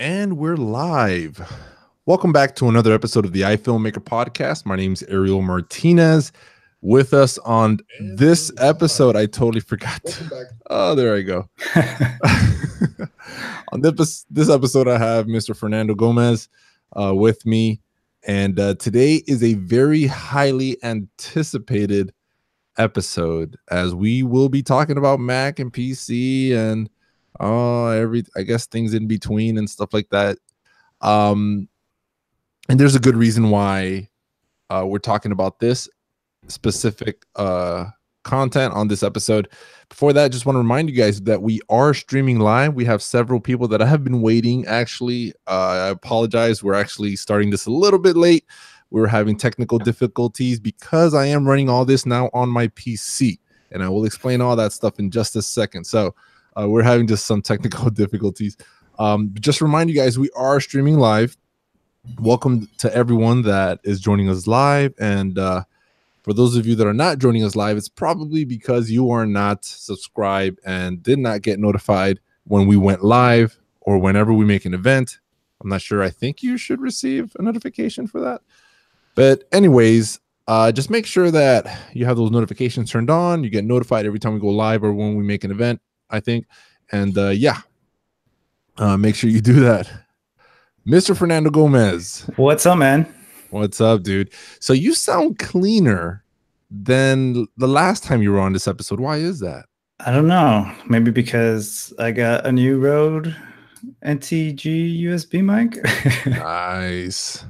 And we're live. Welcome back to another episode of the iFilmmaker podcast. My name's Ariel Martinez. With us on this episode, I totally forgot. Oh, there I go. On this episode, I have Mr. Fernando Gomez with me. And today is a very highly anticipated episode, as we will be talking about Mac and PC and I guess things in between and stuff like that. And there's a good reason why we're talking about this specific content on this episode. Before that, just want to remind you guys that we are streaming live. We have several people that have been waiting. Actually, I apologize. We're actually starting this a little bit late. We're having technical difficulties because I am running all this now on my PC, and I will explain all that stuff in just a second. So we're having just some technical difficulties. Just remind you guys, we are streaming live. Welcome to everyone that is joining us live. And for those of you that are not joining us live, it's probably because you are not subscribed and did not get notified when we went live or whenever we make an event. I'm not sure. I think you should receive a notification for that. But anyways, just make sure that you have those notifications turned on. You get notified every time we go live or when we make an event, I think. And make sure you do that. Mr. Fernando Gomez. What's up, man? What's up, dude? So you sound cleaner than the last time you were on this episode. Why is that? I don't know. Maybe because I got a new Rode NTG USB mic. Nice.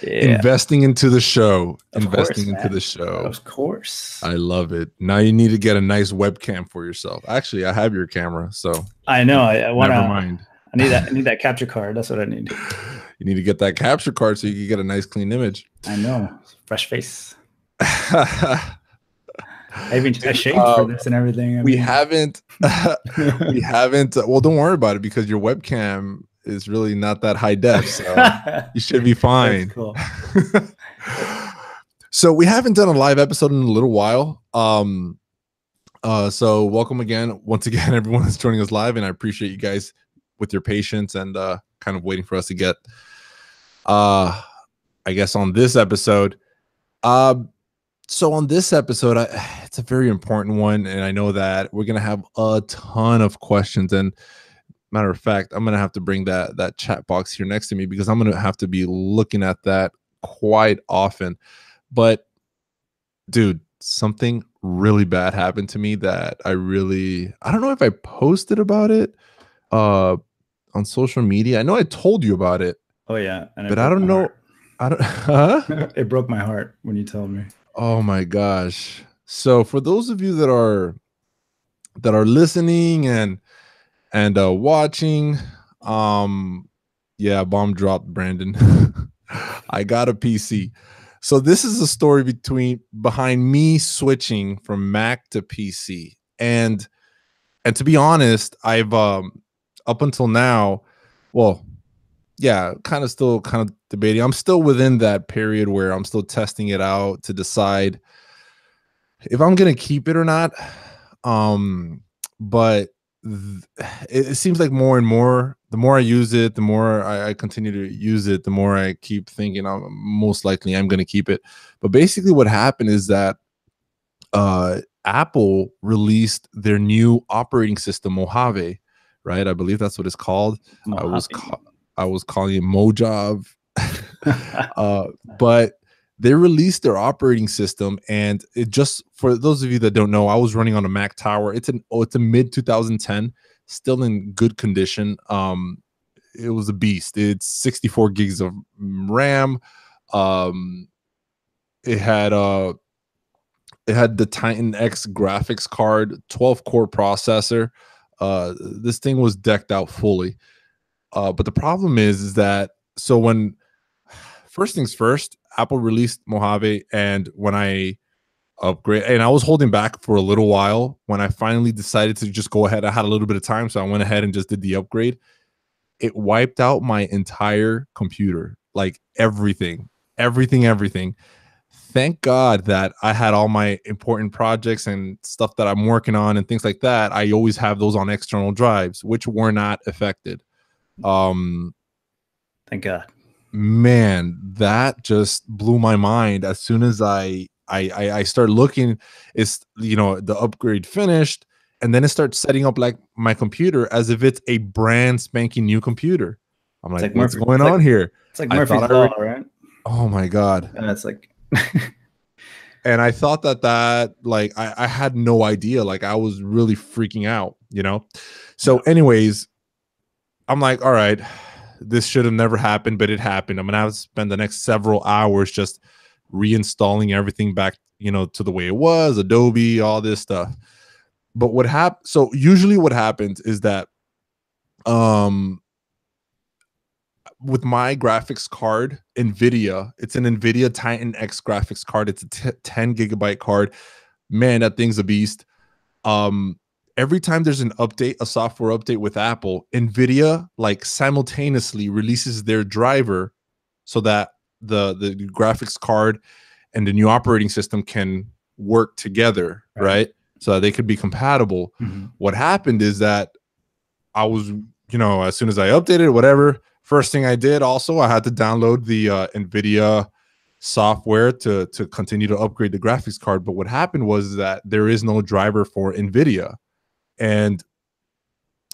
Yeah. Investing into the show. Of course. I love it. Now you need to get a nice webcam for yourself. Actually, I have your camera, so I know. I want to. Never mind. I need that capture card. That's what I need. You need to get that capture card so you can get a nice clean image. I know. Fresh face. I shaved for this and everything. We haven't. Well, don't worry about it because your webcam is really not that high def, so you should be fine. Cool. So we haven't done a live episode in a little while. So welcome once again, everyone that's joining us live, and I appreciate you guys with your patience and kind of waiting for us to get, I guess, on this episode. So on this episode, it's a very important one, and I know that we're gonna have a ton of questions. And matter of fact, I'm gonna have to bring that chat box here next to me because I'm gonna have to be looking at that quite often. But dude, something really bad happened to me that I don't know if I posted about it on social media. I know I told you about it. Oh yeah, but I don't know. It broke my heart when you told me. Oh my gosh. So for those of you that are listening and watching, bomb dropped, Brandon. I got a PC. So this is a story behind me switching from Mac to PC. And to be honest, I've up until now, kind of debating. I'm still within that period where I'm still testing it out to decide if I'm gonna keep it or not. But it seems like more and more, the more I use it, the more I continue to use it, the more I keep thinking most likely I'm gonna keep it. But basically what happened is that Apple released their new operating system, Mojave, right? I believe that's what it's called. I was calling it Mojave. But they released their operating system, and it just, for those of you that don't know, I was running on a Mac Tower. It's a mid 2010, still in good condition. It was a beast. It's 64 gigs of RAM. It had the Titan X graphics card, 12 core processor. This thing was decked out fully. But the problem is that, so when first things first, Apple released Mojave, and when I upgrade, and I was holding back for a little while, when I finally decided to just go ahead, I had a little bit of time, so I went ahead and just did the upgrade. It wiped out my entire computer, like everything. Thank God that I had all my important projects and stuff that I'm working on and things like that. I always have those on external drives, which were not affected. Thank God. Man, that just blew my mind. As soon as I start looking, it's, the upgrade finished, and then it starts setting up like my computer as if it's a brand spanking new computer. I'm It's like, like what's Murphy. going on here? It's like I thought Murphy's I Law, right? oh my god. And it's like, And I thought that like I had no idea. Like I was really freaking out. So yeah, anyways, I'm like, all right, this should have never happened, but it happened. I'm gonna have to spend the next several hours just reinstalling everything back, to the way it was, Adobe, all this stuff. But so usually what happens is that um with my graphics card, NVIDIA, it's an NVIDIA Titan X graphics card. It's a 10 gigabyte card. Man, that thing's a beast. um every time there's an update, a software update with Apple, NVIDIA like simultaneously releases their driver so that the graphics card and the new operating system can work together, right. right? So that they could be compatible. Mm-hmm. What happened is that I was, as soon as I updated whatever, first thing I did also, I had to download the NVIDIA software to continue to upgrade the graphics card. But what happened was that there is no driver for NVIDIA. And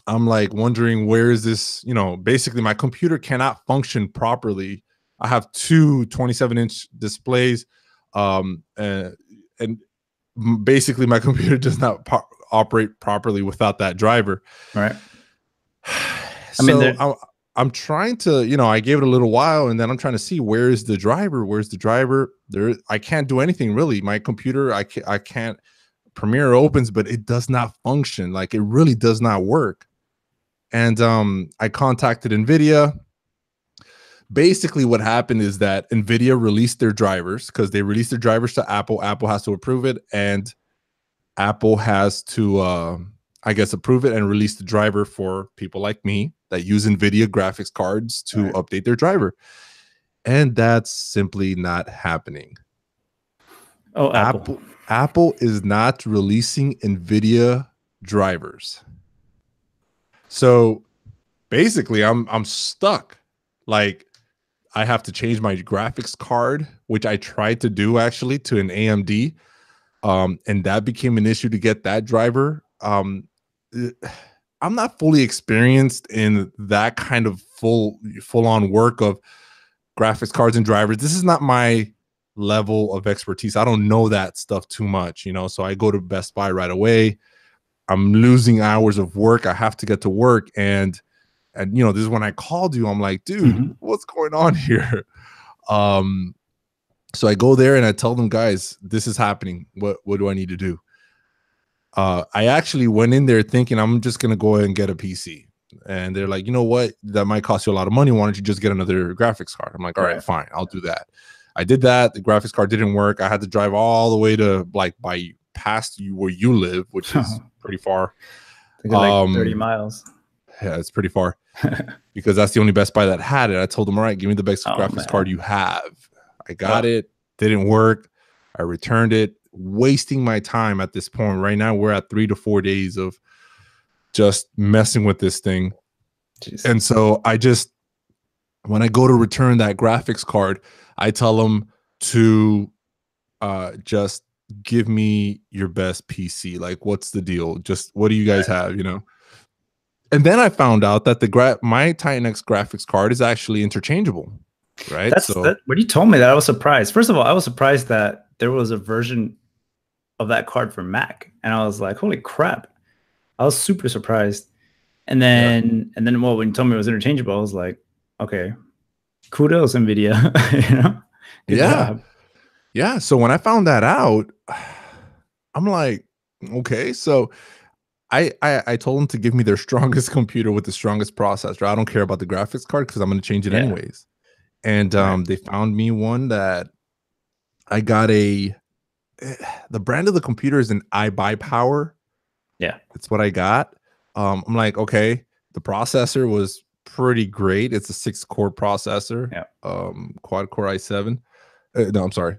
I'm like wondering, where is this? Basically my computer cannot function properly. I have two 27-inch displays, and basically my computer does not operate properly without that driver. Right. So I'm trying to, I gave it a little while, and then I'm trying to see where's the driver. I can't do anything really. My computer, I can't. Premiere opens, but it does not function. Like it really does not work. And I contacted NVIDIA. Basically what happened is that NVIDIA released their drivers, because they released their drivers to Apple. Apple has to approve it, and Apple has to I guess approve it and release the driver for people like me that use NVIDIA graphics cards to update their driver. And that's simply not happening. Oh, Apple is not releasing NVIDIA drivers. So basically I'm stuck. Like I have to change my graphics card, which I tried to do actually to an AMD. And that became an issue to get that driver. I'm not fully experienced in that kind of full on work of graphics cards and drivers. This is not my level of expertise. I don't know that stuff too much, so I go to Best Buy right away. I'm losing hours of work. I have to get to work. And this is when I called you. I'm like, dude, what's going on here? So I go there and I tell them, guys, this is happening. What do I need to do? I actually went in there thinking I'm just going to go ahead and get a PC. And they're like, you know what? That might cost you a lot of money. Why don't you just get another graphics card? I'm like, all right, fine. I'll do that. I did that. The graphics card didn't work. I had to drive all the way to like past you where you live, which is pretty far. Like 30 miles. Yeah, it's pretty far because that's the only Best Buy that had it. I told them, all right, give me the best graphics card you have. I got it. Didn't work. I returned it, wasting my time at this point. Right now, we're at 3 to 4 days of just messing with this thing. Jeez. And so when I go to return that graphics card, I tell them to just give me your best PC. Like, what's the deal? Just what do you guys have, And then I found out that my Titan X graphics card is actually interchangeable, right? When you told me that, I was surprised. First of all, I was surprised that there was a version of that card for Mac, and I was like, "Holy crap!" I was super surprised. And then, well, when you told me it was interchangeable, I was like, "Okay, kudos, NVIDIA." Good job. Yeah. So when I found that out, I'm like, okay, so. I told them to give me their strongest computer with the strongest processor. I don't care about the graphics card because I'm going to change it anyways. And they found me one that I got the brand of the computer is an iBuyPower. Yeah. That's what I got. I'm like, okay, the processor was pretty great. It's a 6-core processor. Yeah. Quad core i7. No, I'm sorry.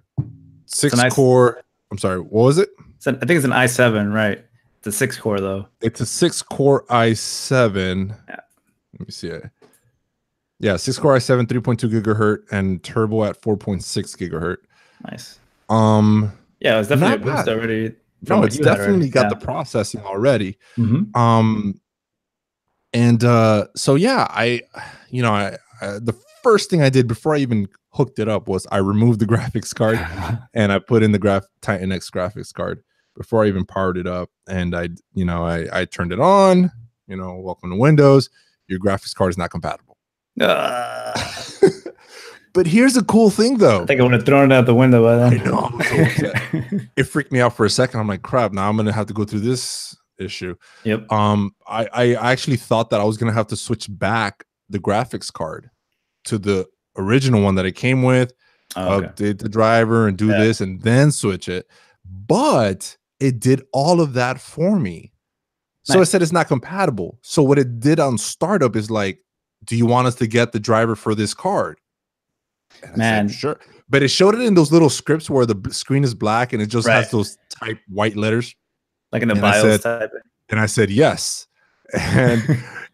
6-core. I'm sorry. What was it? I think it's an i7, right? It's a 6-core though. It's a 6-core i7. Yeah. Let me see. Yeah, 6-core i7, 3.2 gigahertz, and turbo at 4.6 gigahertz. Nice. Um, Yeah, it was definitely a Not boost bad. already from No, what it's you had already. definitely got Yeah. the processing already. Hmm. Um, and so yeah, the first thing I did before I even hooked it up was I removed the graphics card and I put in the Titan X graphics card before I even powered it up. And I turned it on. Welcome to Windows. Your graphics card is not compatible. But here's the cool thing, though. I think I would have thrown it out the window by then. I know, I was so upset. It freaked me out for a second. I'm like, crap, now I'm gonna have to go through this issue. Yep. I actually thought that I was gonna have to switch back the graphics card to the original one that it came with, update the driver and do this and then switch it. But it did all of that for me. So it said it's not compatible. So what it did on startup is like, do you want us to get the driver for this card? And I said, sure. But it showed it in those little scripts where the screen is black and it just has those type white letters. Like in the BIOS type. And I said, yes. And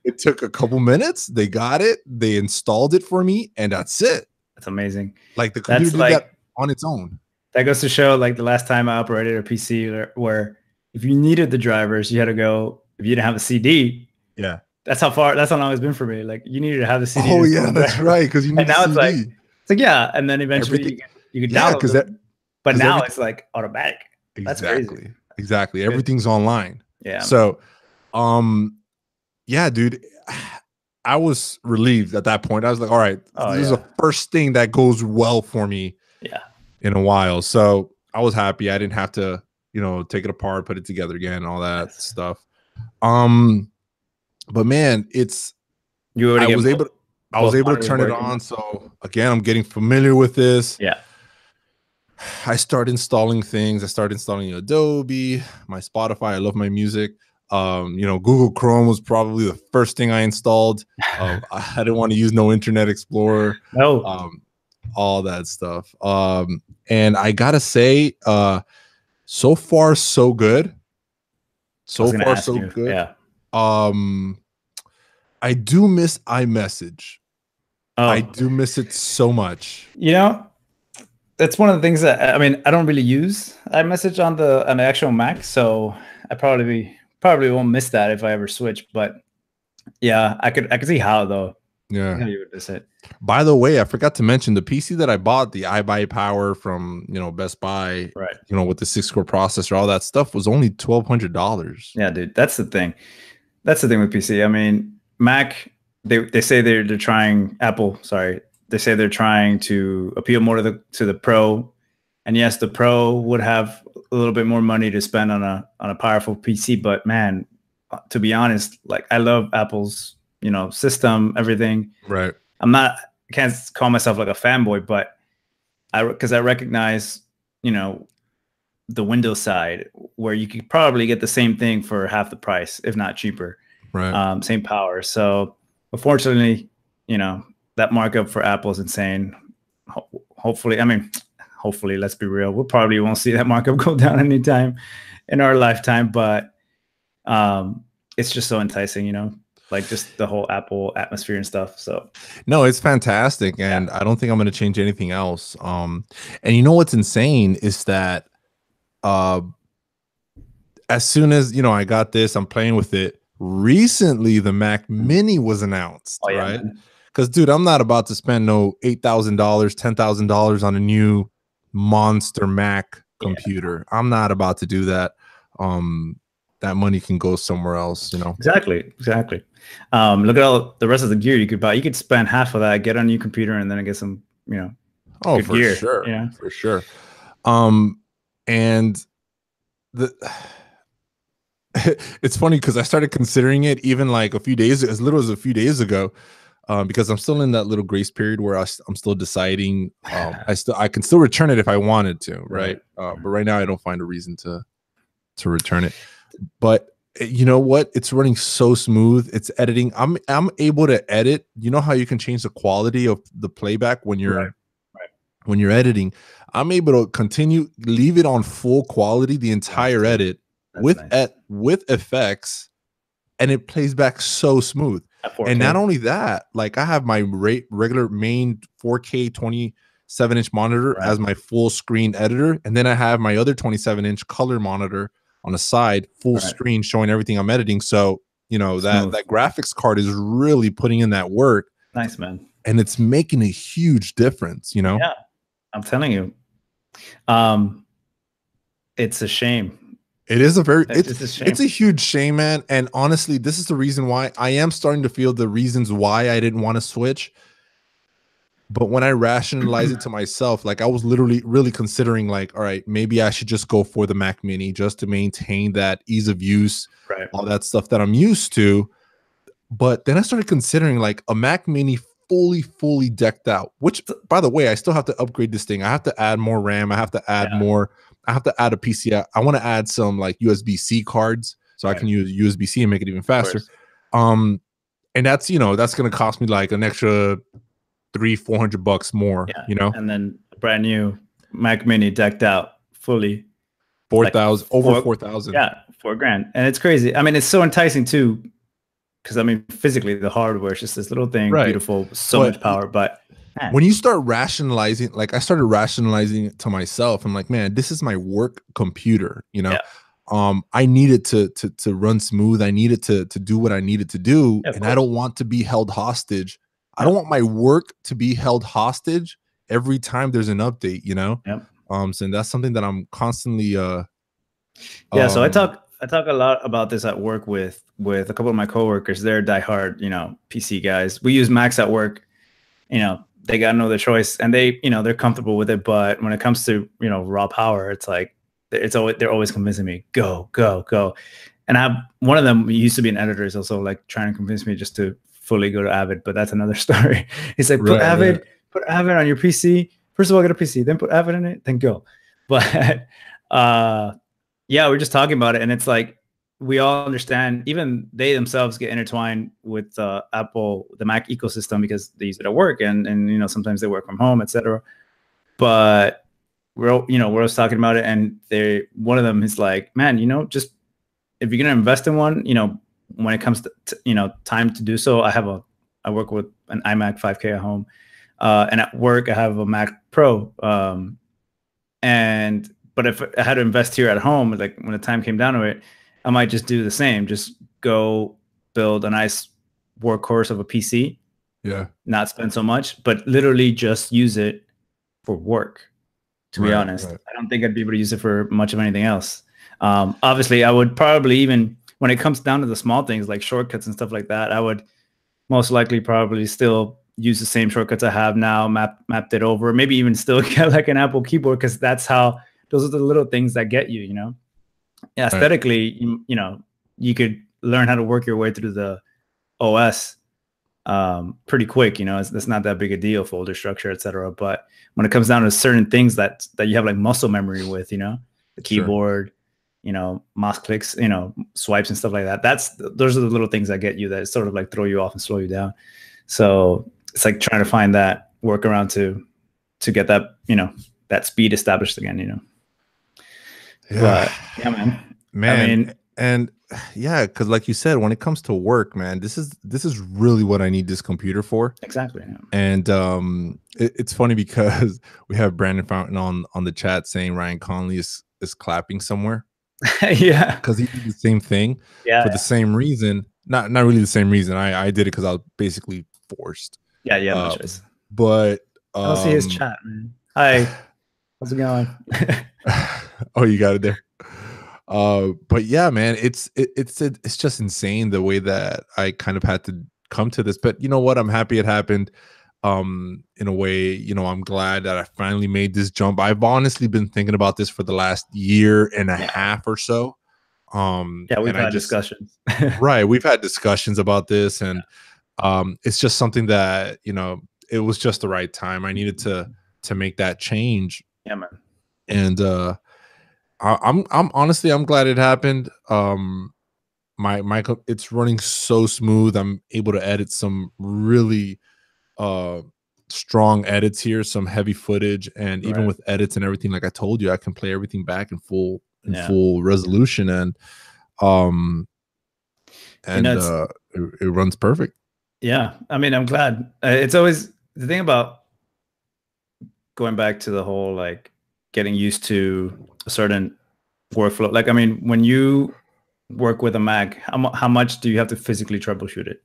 it took a couple minutes. They got it. They installed it for me. And that's it. That's amazing. Like the computer did that on its own. That goes to show, like, the last time I operated a PC where if you needed the drivers, you had to go, if you didn't have a CD. Yeah. That's how long it's been for me. Like, you needed to have the CD. Oh, yeah, that's right. Because you need now CD. It's like, yeah. And then eventually you can download it. But now it's like automatic. That's crazy. Exactly. Everything's online. Yeah. So, yeah, dude, I was relieved at that point. I was like, all right, this is the first thing that goes well for me in a while. So I was happy. I didn't have to, take it apart, put it together again, all that stuff. But man, I was able to turn it on. So again, I'm getting familiar with this. Yeah. I started installing things. I started installing Adobe, my Spotify. I love my music. Google Chrome was probably the first thing I installed. I didn't want to use no Internet Explorer. No. All that stuff. And I gotta say, so far so good. So far so good. Yeah. I do miss iMessage. I do miss it so much. That's one of the things that, I mean, I don't really use iMessage on the actual Mac, so I probably won't miss that if I ever switch. But yeah, I could see how, though. Yeah. How you would miss it. By the way, I forgot to mention the PC that I bought, the iBuyPower from Best Buy, right? With the 6-core processor, all that stuff was only $1,200. Yeah, dude, that's the thing. That's the thing with PC. I mean, Mac, they say they're trying, Apple, sorry, they say they're trying to appeal more to the Pro, and yes, the Pro would have a little bit more money to spend on a powerful PC. But man, to be honest, like, I love Apple's system, everything. Right. I can't call myself like a fanboy, but because I recognize the Windows side where you could probably get the same thing for half the price, if not cheaper. Right. Same power. So unfortunately, that markup for Apple is insane. Hopefully, let's be real, we probably won't see that markup go down anytime in our lifetime, but it's just so enticing, like just the whole Apple atmosphere and stuff. So no, it's fantastic. And I don't think I'm going to change anything else. And what's insane is that as soon as, I got this, I'm playing with it. Recently, the Mac Mini was announced, right? Because, dude, I'm not about to spend no $8,000, $10,000 on a new monster Mac computer. I'm not about to do that. That money can go somewhere else, Exactly. Look at all the rest of the gear you could buy. You could spend half of that, get a new computer, and then get some, good gear. Sure. For sure. And it's funny because I started considering it even like as little as a few days ago, because I'm still in that little grace period where I'm still deciding. I can still return it if I wanted to, right? But right now I don't find a reason to return it. But you know what? It's running so smooth. It's editing. I'm able to edit. You know how you can change the quality of the playback when you're editing. I'm able to leave it on full quality the entire edit with effects, and it plays back so smooth. At And not 4K. only that, like I have my regular main 4K 27-inch monitor Right. as my full screen editor, and then I have my other 27-inch color monitor on the side, full Right. screen, showing everything I'm editing. So Smooth. that graphics card is really putting in that work, Nice, man. and it's making a huge difference. Yeah, I'm telling you. It's a shame. It is a very It's just a shame. it's a huge shame, man. And honestly, this is the reason why I am starting to feel the reasons why I didn't want to switch. But when I rationalize it to myself, like I was literally really considering, like, all right, maybe I should just go for the Mac Mini just to maintain that ease of use, Right. all that stuff that I'm used to. But then I started considering like a Mac Mini fully decked out, which by the way, I still have to upgrade this thing. I have to add more RAM. I have to add more. I have to add a PC. I want to add some like USB-C cards so I can use USB-C and make it even faster. And that's, that's going to cost me like an extra $300-400 more, and then brand new Mac Mini decked out fully, 4,000, over 4,000. Yeah, $4,000. And it's crazy. I mean, it's so enticing too, because I mean, physically the hardware is just this little thing, beautiful, so much power. But man, when you start rationalizing, like I started rationalizing it to myself, I'm like, man, this is my work computer, I needed to run smooth. I needed to do what I needed to do, and I don't want to be held hostage. I don't want my work to be held hostage every time there's an update, So that's something that I'm constantly so I talk a lot about this at work with a couple of my coworkers. They're diehard, PC guys. We use Macs at work. They got no other choice, and they're comfortable with it. But when it comes to raw power, it's like they're always convincing me, go. And I have one of them, he used to be an editor, is also like trying to convince me just to fully go to Avid, but that's another story. He's like, put Avid on your PC. First of all, get a PC, then put Avid in it, then go. But yeah, we're just talking about it, and it's like we all understand. Even they themselves get intertwined with Apple, the Mac ecosystem, because they use it at work, and sometimes they work from home, etc. But we're always talking about it, and one of them is like, man, just if you're gonna invest in one, when it comes to time to do so, I work with an iMac 5K at home, and at work I have a Mac Pro, but if I had to invest here at home, like when the time came down to it, I might just do the same, just go build a nice workhorse of a PC, not spend so much, but literally just use it for work. To be honest, I don't think I'd be able to use it for much of anything else. Obviously, I would probably, even when it comes down to the small things like shortcuts and stuff like that, I would most likely probably still use the same shortcuts I have now, mapped it over, maybe even still get like an Apple keyboard, because those are the little things that get you, Yeah, aesthetically, you could learn how to work your way through the OS pretty quick, it's not that big a deal, folder structure, etc. But when it comes down to certain things that you have like muscle memory with, the keyboard, mouse clicks, swipes and stuff like that, those are the little things that get you, that sort of like throw you off and slow you down. So it's like trying to find that workaround to get that that speed established again. But yeah, man. I mean, and yeah, because like you said, when it comes to work, man, this is really what I need this computer for. Exactly. Yeah. And it's funny because we have Brandon Fountain on the chat saying Ryan Conley is clapping somewhere. Yeah, because he did the same thing for the same reason. Not really the same reason. I did it because I was basically forced. Yeah, no choice. But I don't see his chat, man. Hi, how's it going? Oh, you got it there. But yeah, man, it's just insane the way that I kind of had to come to this. But you know what? I'm happy it happened. In a way, I'm glad that I finally made this jump. I've honestly been thinking about this for the last year and a half or so. Yeah, we've had discussions. Right, we've had discussions about this, and it's just something that it was just the right time. I needed to make that change. Yeah, man. And I'm honestly, I'm glad it happened. My it's running so smooth. I'm able to edit some really strong edits here, some heavy footage, and even with edits and everything, like I told you, I can play everything back in full resolution, and it runs perfect. Yeah, I mean, I'm glad. It's always the thing about going back to the whole like getting used to a certain workflow. Like, I mean, when you work with a Mac, how much do you have to physically troubleshoot it?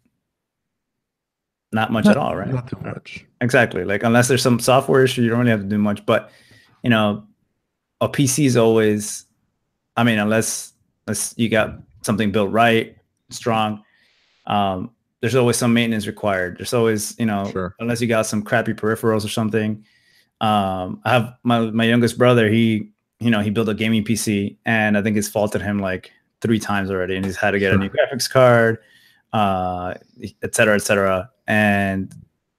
Not much at Not all, right? not too much. Exactly. Like, unless there's some software issue, you don't really have to do much. But you know, a PC is always, I mean, unless you got something built right, strong, there's always some maintenance required. There's always, Sure. unless you got some crappy peripherals or something. I have my youngest brother. He built a gaming PC, and I think it's faulted him like 3 times already, and he's had to get a new Sure. graphics card, et cetera, et cetera. And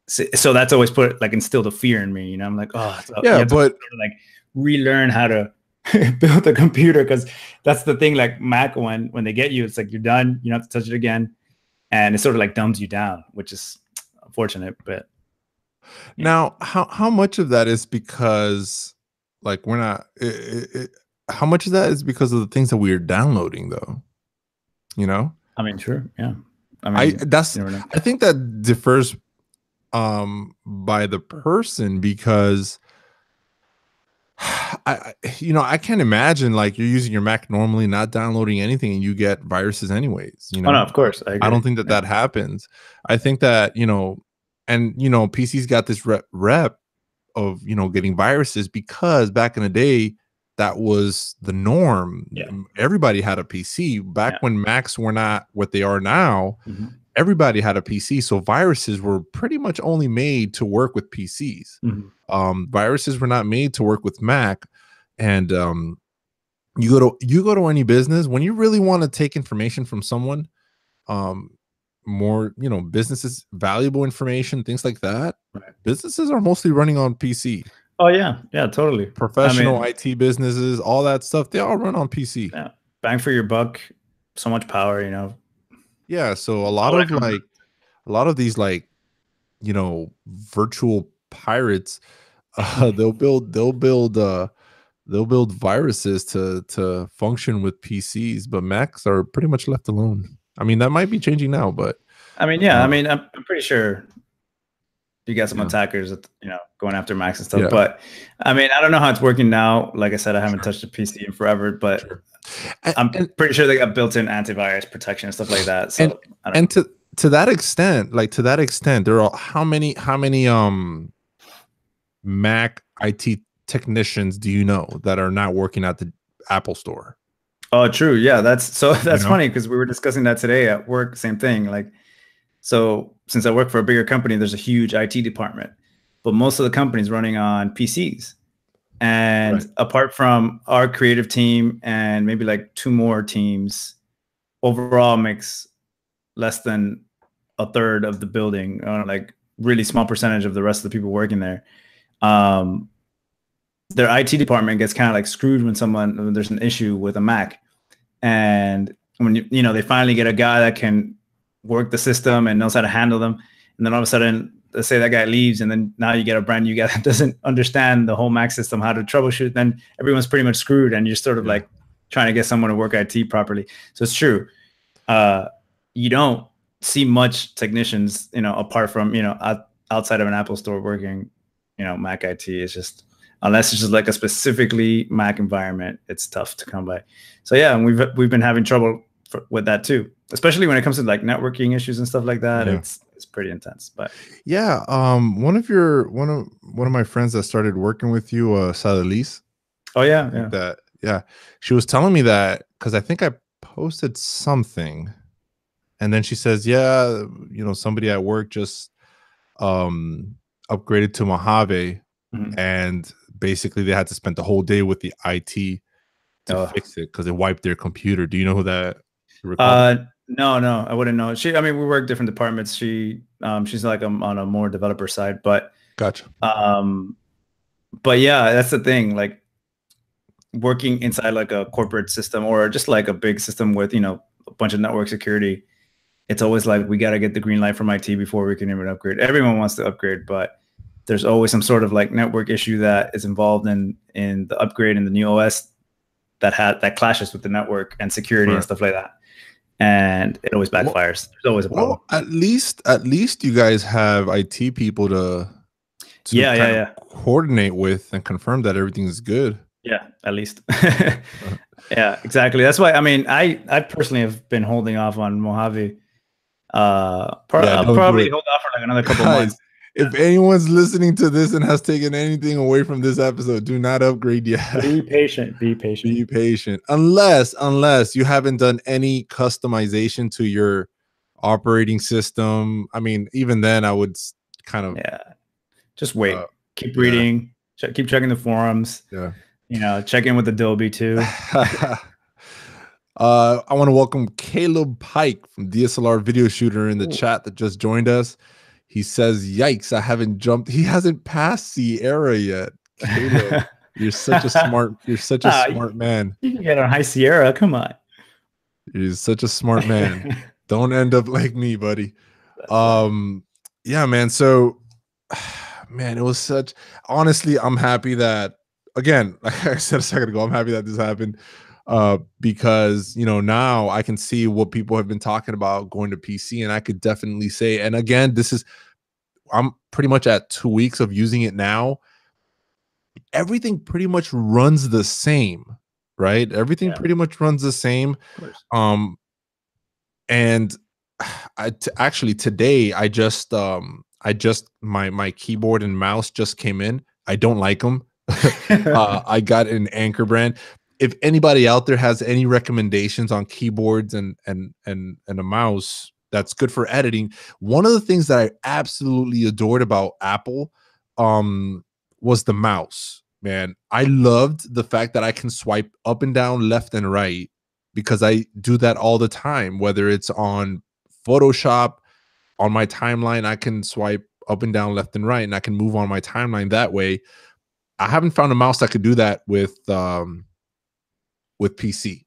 so that's always put like instilled a fear in me. I'm like, oh, so you Yeah, have to but sort of like relearn how to build a computer, because that's the thing. Like Mac, when they get you, it's like you're done. You don't have to touch it again, and it sort of like dumbs you down, which is unfortunate. But now how much of that is because like we're not how much of that is because of the things that we're downloading though? You know? I mean, sure, yeah. I I mean, that's you never know. I think that differs by the person because I can't imagine like you're using your Mac normally, not downloading anything, and you get viruses anyways. Oh no, of course, I I agree. don't think that Yeah, that happens. I think that and PC's got this rep of getting viruses because back in the day that was the norm. yeah, Everybody had a PC back yeah. when Macs were not what they are now. Hmm. Everybody had a PC, so viruses were pretty much only made to work with PCs. Hmm. Viruses were not made to work with Mac. And you go to any business when you really want to take information from someone, um, more businesses, valuable information, things like that. Right. Businesses are mostly running on PC. Oh yeah, yeah, totally. I Professional mean, IT businesses, all that stuff, they all run on PC. yeah, bang for your buck, so much power. Yeah, so All that comes. a lot of these like virtual pirates, they'll build viruses to function with PCs, but Macs are pretty much left alone. I mean, that might be changing now, but I mean, yeah. I uh, mean, I'm pretty sure you got some yeah, attackers that going after Macs and stuff. yeah, But I mean, I don't know how it's working now. Like I said, I haven't sure, touched a PC in forever, but sure. And I'm and pretty sure they got built-in antivirus protection and stuff like that. and, So I don't know. and to that extent, there are how many Mac IT technicians do you know that are not working at the Apple store? Oh, true. Yeah, You that's know? funny because we were discussing that today at work. Same thing. Like, so since I work for a bigger company, there's a huge IT department, but most of the company's running on PCs. And Right. apart from our creative team and maybe like 2 more teams, overall makes less than a third of the building, like really small percentage of the rest of the people working there. Um, their IT department gets kind of like screwed when there's an issue with a Mac, and when they finally get a guy that can work the system and knows how to handle them, and then all of a sudden, let's say that guy leaves, and then now you get a brand new guy that doesn't understand the whole Mac system, how to troubleshoot. Then everyone's pretty much screwed, and you're sort of Yeah. like trying to get someone to work IT properly. So it's true. Uh, you don't see much technicians, apart from outside of an Apple store working, Mac IT. Is just, unless it's just like a specifically Mac environment, it's tough to come by. So yeah, and we've been having trouble with that too, especially when it comes to like networking issues and stuff like that. Yeah. It's pretty intense. But Yeah. One of my friends that started working with you, Sadalise, oh yeah, I think yeah. that, yeah, she was telling me that because I think I posted something, and then she says, yeah, somebody at work just um upgraded to Mojave, Mhm. and basically they had to spend the whole day with the IT to Oh. fix it because it wiped their computer. Do you know who that you recall that? No, no, I wouldn't know. I mean, we work different departments. She's like on a more developer side, Gotcha. um, but yeah, that's the thing. Like working inside like a corporate system or just like a big system with a bunch of network security, it's always like we got to get the green light from IT before we can even upgrade. Everyone wants to upgrade, but there's always some sort of like network issue that is involved in the upgrade in the new OS that clashes with the network and security and Right. stuff like that. and it always Well, backfires. There's always a problem. well, at least you guys have IT people to Yeah, yeah, kind of yeah, coordinate with and confirm that everything is good. yeah. At least. Uh, Yeah, exactly. That's why. I mean, I personally have been holding off on Mojave. yeah, I'll don't do probably it, hold off for like another couple guys. months. If anyone's listening to this and has taken anything away from this episode, do not upgrade yet. Be patient. Be patient. Be patient, unless you haven't done any customization to your operating system. I mean, even then, I would kind of, Yeah. Just uh, wait. Keep yeah, reading. Keep checking the forums. yeah. Check in with Adobe too. I want to welcome Caleb Pike from DSLR Video Shooter in the Ooh. chat that just joined us. He says, "Yikes! I haven't jumped. He hasn't passed Sierra yet." Caleb, you're such a smart. You're such a Ah, smart man. you can get on High Sierra. Come on. You're such a smart man. Don't end up like me, buddy. That's fine. Yeah, man. So, man, it was such. Honestly, I'm happy that again, like I said a second ago, I'm happy that this happened. Because now I can see what people have been talking about going to PC, and I could definitely say, and again, I'm pretty much at 2 weeks of using it now. Everything pretty much runs the same, right? Everything Yeah, pretty much runs the same. of course. Um, and actually today my keyboard and mouse just came in. I don't like them. I got an Anchor brand. If anybody out there has any recommendations on keyboards and a mouse that's good for editing, one of the things that I absolutely adored about Apple was the mouse. Man, I loved the fact that I can swipe up and down, left and right, because I do that all the time, whether it's on Photoshop, on my timeline, I can swipe up and down, left and right, and I can move on my timeline that way. I haven't found a mouse that could do that with PC.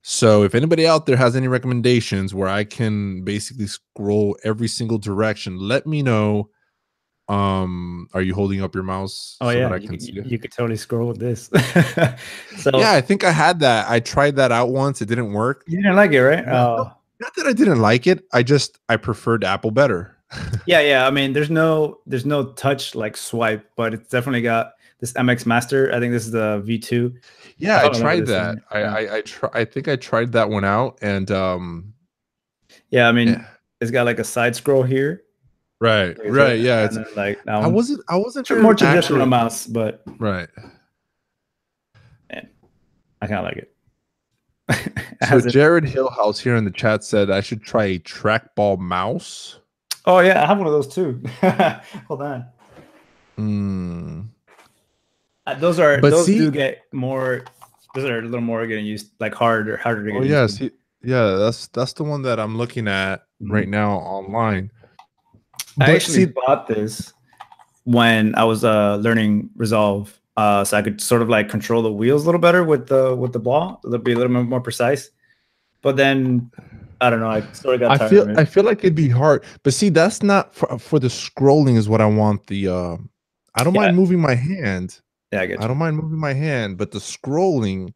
So if anybody out there has any recommendations where I can basically scroll every single direction, let me know. Are you holding up your mouse Oh so that yeah, I can see it? you could totally scroll with this. So Yeah, I think I had that. I tried that out once. It didn't work. you didn't like it, right? No, not that I didn't like it. I preferred Apple better. Yeah, yeah. I mean, there's no touch like swipe, but it's definitely got this MX Master. I think this is the V2. I Yeah, I fell in love with tried this that. thing. Yeah. I think I tried that one out, and Yeah, I yeah, mean, it's got like a side scroll here. right, Is it? right, yeah. And It's then like that one. I wasn't sure More if traditional actually mouse, but right. man, I kind of like it. It So has it. Jared Hillhouse here in the chat said I should try a trackball mouse. Oh yeah, I have one of those too. Hold on. Hmm. But Those see, do get more. Those are a little more getting used, like harder to oh get yeah, used to. see, yeah, that's the one that I'm looking at right Mhm. now online. I But actually see, bought this when I was learning Resolve, so I could sort of like control the wheels a little better with the ball, be a little bit more precise. But then I don't know, I sort of got tired of I it. feel like it'd be hard. But see, that's not for the scrolling is what I want. I don't Yeah, mind moving my hand. yeah, I get I you. don't mind moving my hand, but the scrolling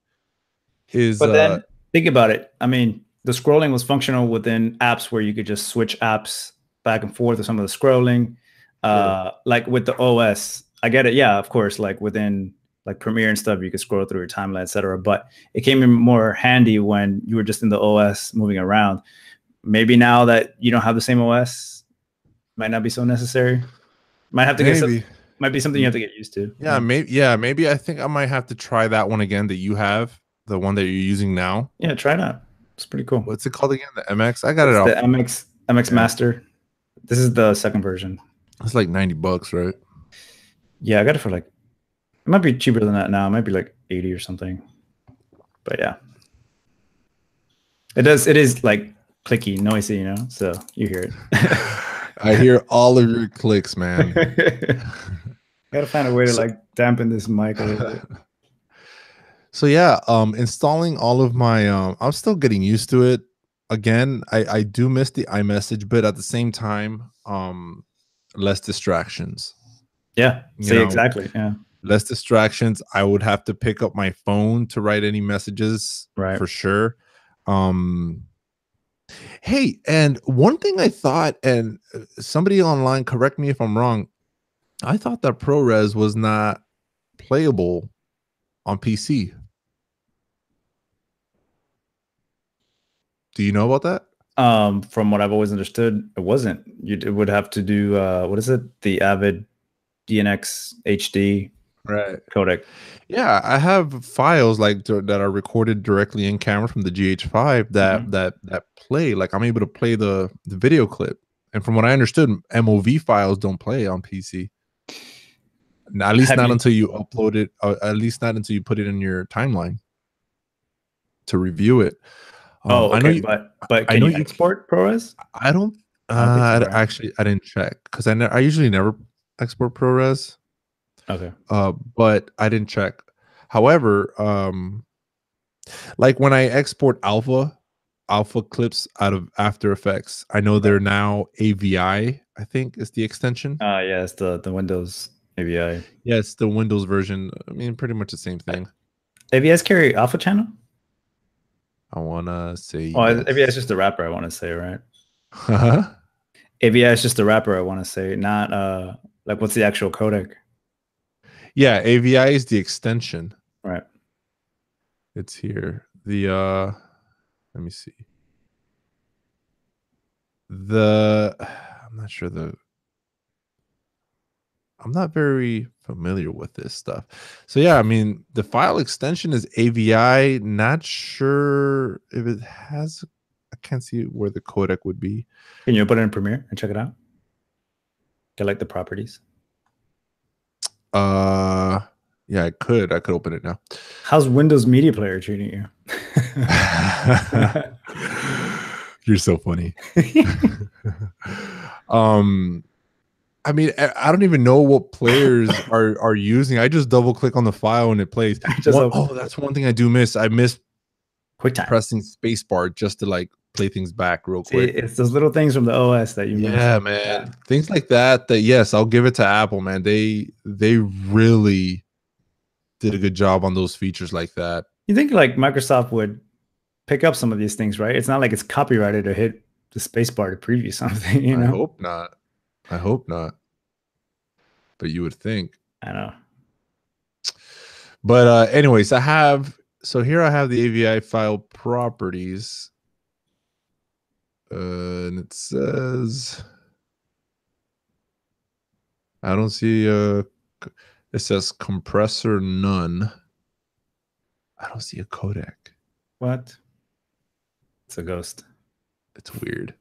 is But then think about it. I mean, the scrolling was functional within apps where you could just switch apps back and forth with some of the scrolling. sure. Like with the OS, I get it. Yeah, of course, like within like Premiere and stuff, you could scroll through your timeline, etc. But it came in more handy when you were just in the OS moving around. Maybe now that you don't have the same OS, might not be so necessary. Might have to get some, Maybe. might be something you have to get used to. Yeah, maybe. Yeah, maybe. I think I might have to try that one again that you have, the one that you're using now. Yeah, try it out. It's pretty cool. What's it called again? The MX. I got it It's the off. MX Yeah, Master. This is the second version. it's like $90, right? Yeah, I got it for like, it might be cheaper than that now. It might be like 80 or something. But yeah. It is like clicky, noisy, so you hear it. I hear all of your clicks, man. Gotta find a way to So, like dampen this mic a little bit. so yeah, installing all of my I'm still getting used to it. Again, I do miss the iMessage, but at the same time, less distractions. Yeah, You see, know, exactly. Yeah, less distractions. I would have to pick up my phone to write any messages right. for sure. Um Hey, and one thing I thought, and somebody online correct me if I'm wrong, I thought that ProRes was not playable on PC. Do you know about that? From what I've always understood, it wasn't. You would have to do what is it? The Avid DNX HD Right. codec. Yeah, I have files like that are recorded directly in camera from the GH5 that Mhm. that play. Like I'm able to play the video clip, and from what I understood, MOV files don't play on PC. At least Have not you? until you upload it. At least not until you put it in your timeline to review it. Oh, I know okay, you. but I can know you you. export ProRes? I don't. I don't think so, right? Actually, I didn't check because I usually never export ProRes. Okay. But I didn't check. However, like when I export alpha clips out of After Effects, I know Right. they're now AVI. I think is the extension. Yeah, it's the Windows AVI. Yeah, it's the Windows version. I mean, pretty much the same thing. AVIs carry Alpha Channel? I wanna say Oh, AVI is yes. just the wrapper, I want to say, right? Yeah, AVI is just the wrapper, I want to say, not like what's the actual codec? AVI is the extension. Right. It's here. The let me see. The I'm not sure the I'm not very familiar with this stuff. So yeah, I mean, the file extension is AVI. Not sure if it has. I can't see where the codec would be. Can you put it in Premiere and check it out? Get like the properties. Uh, yeah, I could. I could open it now. How's Windows Media Player treating you? You're so funny. um, I mean, I don't even know what players are using. I just double click on the file and it plays. Just That's one thing I do miss. I miss QuickTime. pressing spacebar just to like play things back real See, quick. it's those little things from the OS that you miss. Yeah, man. Yeah. Things like that. That yes, I'll give it to Apple, man. They really did a good job on those features like that. You think like Microsoft would pick up some of these things, right? It's not like it's copyrighted to hit the spacebar to preview something, you I know? hope not. I hope not. But you would think. I know. But anyways, here I have the AVI file properties. And it says I don't see it says compressor none. I don't see a codec. What? It's a ghost. It's weird.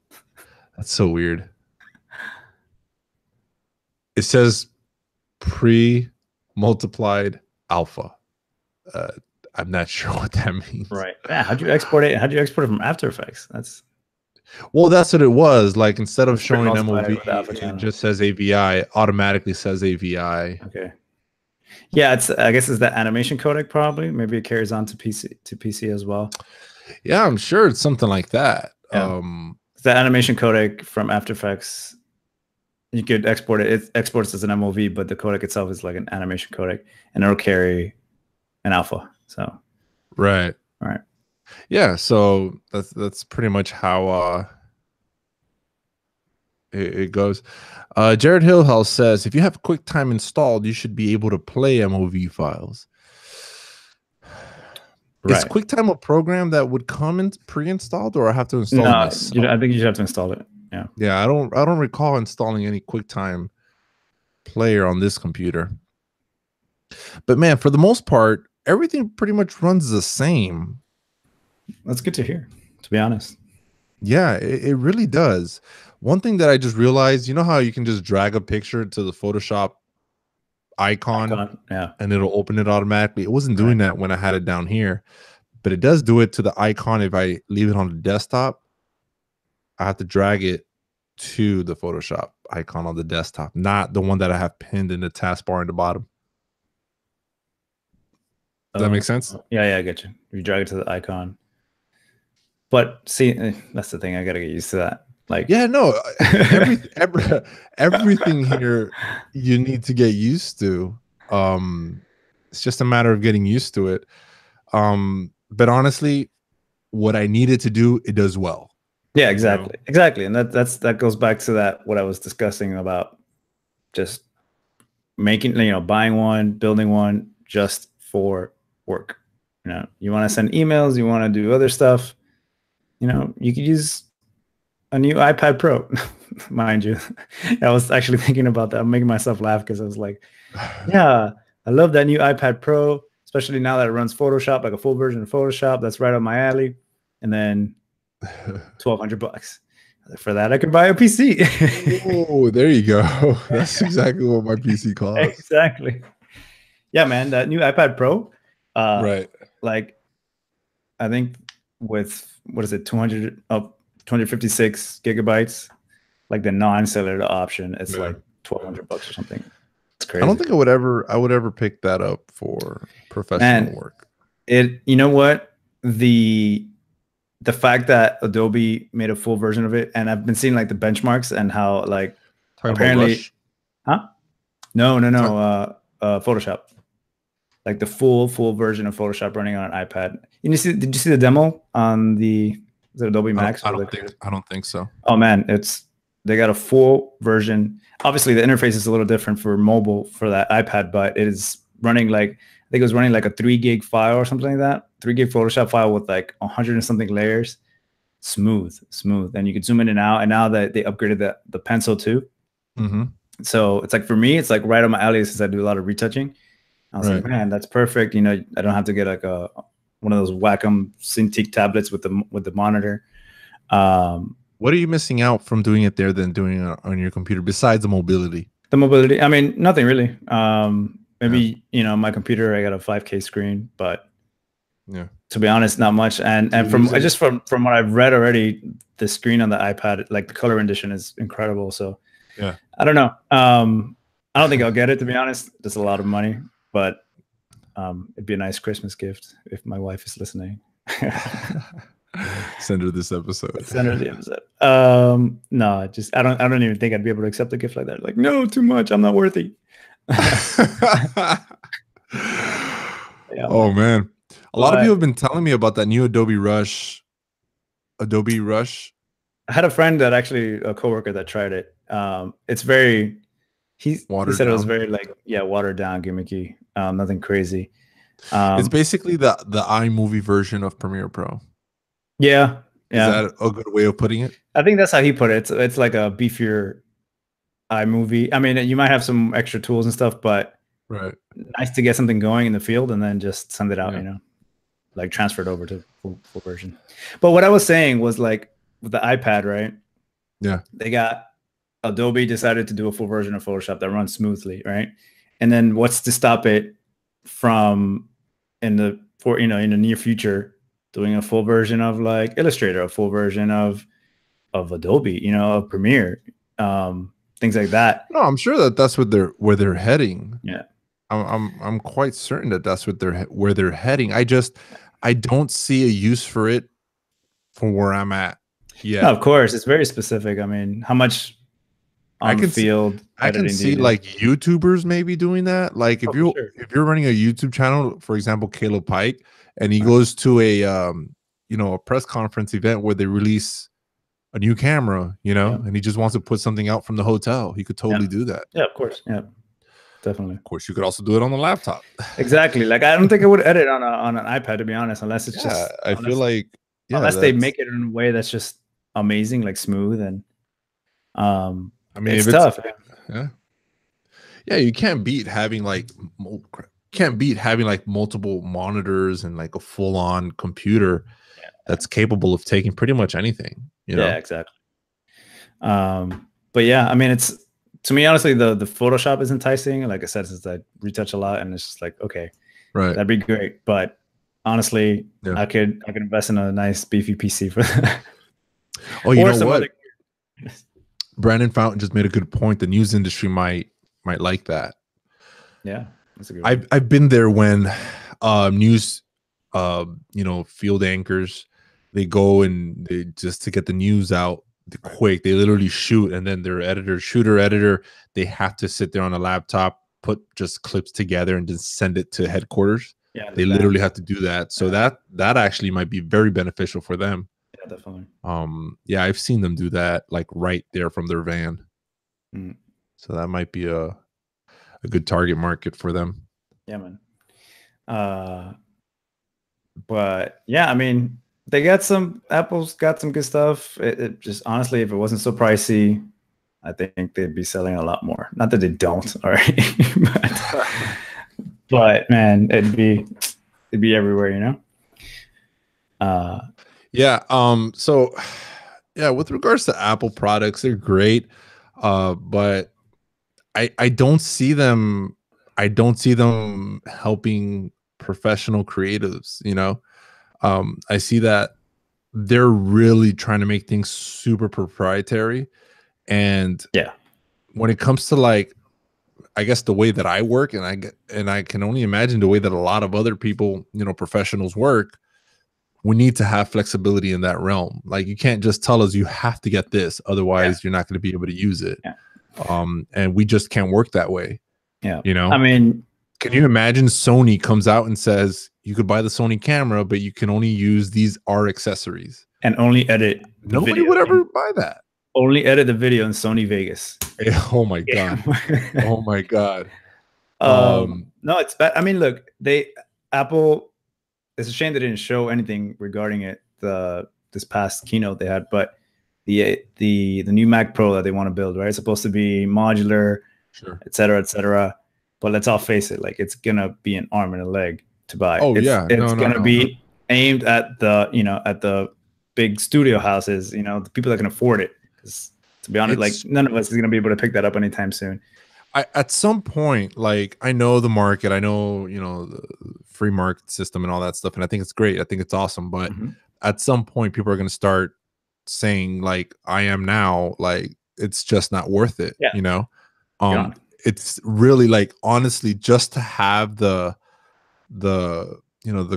That's so weird. It says pre-multiplied alpha. I'm not sure what that means. Right. Yeah. How'd you export it? How'd you export it from After Effects? That's That's what it was. Like instead of showing multiplied MOV, with Alpha it Channel. just says AVI. Automatically says AVI. Okay. Yeah, I guess it's the animation codec probably. Maybe it carries on to PC as well. Yeah, I'm sure it's something like that. Yeah. The animation codec from After Effects, you could export it. It exports as an MOV, but the codec itself is like an animation codec, and it'll carry an alpha. So right. all right. Yeah, so that's pretty much how it goes. Jared Hillhouse says if you have QuickTime installed, you should be able to play MOV files. Right. Is QuickTime a program that would come in pre-installed, or I have to install it myself? I think you should have to install it. Yeah. Yeah, I don't recall installing any QuickTime player on this computer. But man, for the most part, everything pretty much runs the same. That's good to hear, to be honest. Yeah, it really does. One thing that I just realized, you know how you can just drag a picture to the Photoshop icon yeah, and it'll open it automatically. It wasn't doing that when I had it down here, but it does do it to the icon if I leave it on the desktop. I have to drag it to the Photoshop icon on the desktop, not the one that I have pinned in the taskbar in the bottom. Does that make sense? Yeah, I get you. You drag it to the icon. But see, that's the thing. I got to get used to that. Like, yeah, no, everything here you need to get used to. It's just a matter of getting used to it. But honestly, what I needed to do, it does well. Yeah, you know? exactly. Exactly. And that goes back to that what I was discussing about just making, buying one, building one just for work. You want to send emails, you want to do other stuff, you could use a new iPad Pro, mind you. I was actually thinking about that. I'm making myself laugh because I was like, yeah, I love that new iPad Pro, especially now that it runs Photoshop, like a full version of Photoshop. That's right up my alley. And then $1,200. For that, I could buy a PC. Oh, there you go. That's exactly what my PC costs. Exactly. Yeah, man, that new iPad Pro, Right. like I think with what is it, 256 gigabytes, like the non-cellular option, it's Yeah. like $1,200 or something. It's I don't crazy. think I would ever pick that up for professional Man, work. you know what? The fact that Adobe made a full version of it, and I've been seeing like the benchmarks and how like Talking about apparently, Rush? huh? No, no, Talk, no. Photoshop, like the full version of Photoshop running on an iPad. Did you see the demo on the Adobe Max or the creative? I don't think so. Oh man, they got a full version. Obviously, the interface is a little different for mobile for that iPad, but it is running like I think it was running like a 3 gig file or something like that. 3 gig Photoshop file with like 100 and something layers. Smooth. And you could zoom in and out. And now that they upgraded the pencil too, Mm-hmm. so it's like for me, it's like right on my alley since I do a lot of retouching. I was like, Right. man, that's perfect. I don't have to get like one of those Wacom Cintiq tablets with the monitor. What are you missing out from doing it there than doing it on your computer besides the mobility? The mobility, I mean, nothing really. Maybe Yeah. my computer, I got a 5K screen, but Yeah. to be honest, not much. And Do you from lose it? just from what I've read already, the screen on the iPad, like the color rendition, is incredible. So Yeah. I don't know. I don't think I'll get it, to be honest. That's a lot of money, but it'd be a nice Christmas gift if my wife is listening. Send her this episode. Send her the episode. No, I don't even think I'd be able to accept a gift like that. Like, no, too much. I'm not worthy. Yeah, Oh man. A lot of but people have been telling me about that new Adobe Rush. Adobe Rush. I had a friend that actually a coworker that tried it. It's very he Watered said it was down. very like watered down, gimmicky, nothing crazy. It's basically the iMovie version of Premiere Pro. Yeah, Is that a good way of putting it? I think that's how he put it. It's like a beefier iMovie. I mean, you might have some extra tools and stuff, but Right. nice to get something going in the field and then just send it out. Yeah. Like transfer it over to full version. But what I was saying was like with the iPad, right? Yeah. They got Adobe decided to do a full version of Photoshop that runs smoothly, right? And then what's to stop it from in the near future doing a full version of like Illustrator, a full version of Adobe, of Premiere, things like that. No, I'm sure that that's where they're heading. Yeah. I'm quite certain that that's where they're heading. I don't see a use for it from where I'm at. Yeah. No, of course, it's very specific. I mean, how much on the field I can see like YouTubers maybe doing that. Like if you're running a YouTube channel, for example, Caleb Pike, and he goes to a a press conference event where they release a new camera, and he just wants to put something out from the hotel, he could totally do that. Yeah, of course. Yeah, definitely. Of course, you could also do it on the laptop. Exactly. Like I don't think I would edit on an iPad, to be honest, unless it's just. I feel like unless they make it in a way that's just amazing, like smooth and. I mean, it's tough. Yeah, you can't beat having like multiple monitors and like a full-on computer that's capable of taking pretty much anything. Yeah, exactly. But yeah, I mean, it's to me honestly the Photoshop is enticing. Like I said, since I retouch a lot, and it's just like okay, right, that'd be great. But honestly, I could invest in a nice beefy PC for that. Oh, you know what? Brandon Fountain just made a good point. The news industry might like that. Yeah, that's a good one. I've been there when news field anchors, they go and they just to get the news out quick, they literally shoot, and then their editor, they have to sit there on a laptop, put just clips together and just send it to headquarters. Yeah, they literally have to do that. So that actually might be very beneficial for them. Yeah, definitely. Yeah, I've seen them do that like right there from their van. Mm. So that might be a good target market for them. Yeah, man. But yeah, I mean, they got some Apple's got some good stuff. It just honestly, if it wasn't so pricey, I think they'd be selling a lot more. Not that they don't, all right, but man, it'd be everywhere, you know. Uh, Yeah. So yeah, with regards to Apple products, they're great. But I don't see them. I don't see them helping professional creatives. I see that they're really trying to make things super proprietary. And yeah, when it comes to like, I guess the way that I work, and I can only imagine the way that a lot of other people, professionals work, we need to have flexibility in that realm. Like you can't just tell us you have to get this, yeah, otherwise you're not going to be able to use it. yeah, And we just can't work that way. yeah. You I know, mean, can you imagine Sony comes out and says you could buy the Sony camera, but you can only use these R accessories? and only edit the Nobody video. would ever buy that. Only edit the video in Sony Vegas. Oh my Yeah. god. Oh my god. No, it's bad. I mean, look, Apple. It's a shame they didn't show anything regarding it this past keynote they had, but the new Mac Pro that they want to build, right? It's supposed to be modular, Sure. et cetera, et cetera. But let's all face it, like it's gonna be an arm and a leg to buy. Oh it's, yeah. it's No. gonna be aimed at the big studio houses, the people that can afford it. Because to be honest, like none of us is gonna be able to pick that up anytime soon. At some point, like I know the market, I know, the free market system and all that stuff. And I think it's great. I think it's awesome. But at some point, people are going to start saying like, I am now, like, it's just not worth it. Yeah. It's really like, honestly, just to have the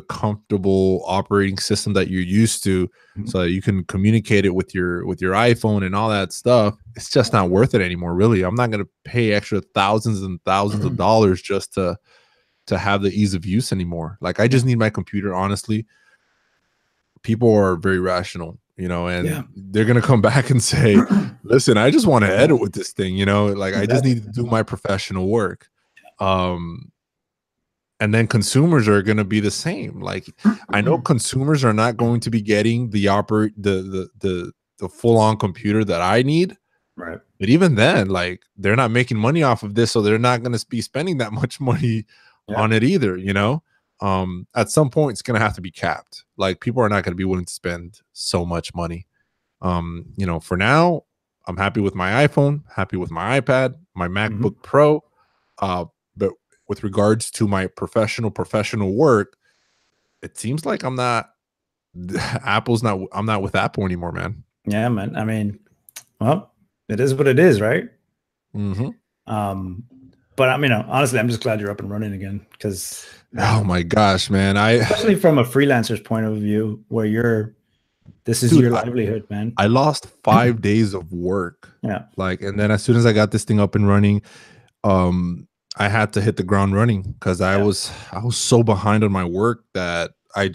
comfortable operating system that you're used to, so that you can communicate it with your iPhone and all that stuff, it's just not worth it anymore. Really, I'm not going to pay extra thousands and thousands of dollars just to have the ease of use anymore. Like I just need my computer. Honestly, people are very rational, and they're going to come back and say, listen, I just want to edit with this thing, like I just need to do my professional work. And then consumers are going to be the same. Like I know consumers are not going to be getting the full on computer that I need. Right. But even then, like they're not making money off of this, so they're not going to be spending that much money on it either. At some point it's going to have to be capped. Like people are not going to be willing to spend so much money. For now, I'm happy with my iPhone, happy with my iPad, my MacBook Pro. But with regards to my professional work, it seems like I'm not with Apple anymore, man. Yeah, man. I mean, well, it is what it is, right? But I mean, honestly, I'm just glad you're up and running again, because oh my gosh, man, especially from a freelancer's point of view, where this is your livelihood, man. I lost 5 days of work. Yeah. Like, and then as soon as I got this thing up and running, I had to hit the ground running, because I was so behind on my work that I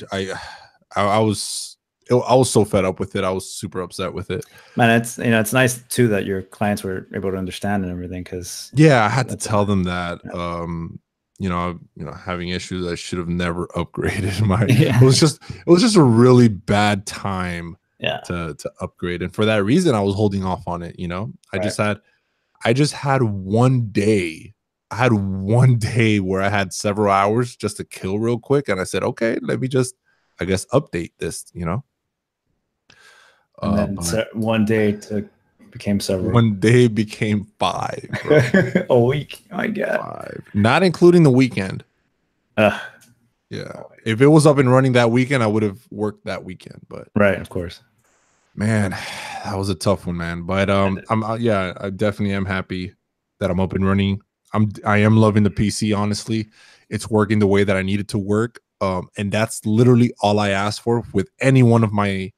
was so fed up with it. I was super upset with it. Man, it's nice too that your clients were able to understand and everything, because I had to tell them that having issues, I should have never upgraded my it was just a really bad time to upgrade, and for that reason I was holding off on it. I just had one day. I had one day where I had several hours just to kill real quick. And I said, okay, let me just, I guess, update this, And then one day became several. One day became 5. Bro. A week. Oh my God. 5. Not including the weekend. Yeah. If it was up and running that weekend, I would have worked that weekend. But right, of course. Man, that was a tough one, man. But I definitely am happy that I'm up and running. I am loving the PC, honestly. It's working the way that I need it to work. And that's literally all I ask for with any one of my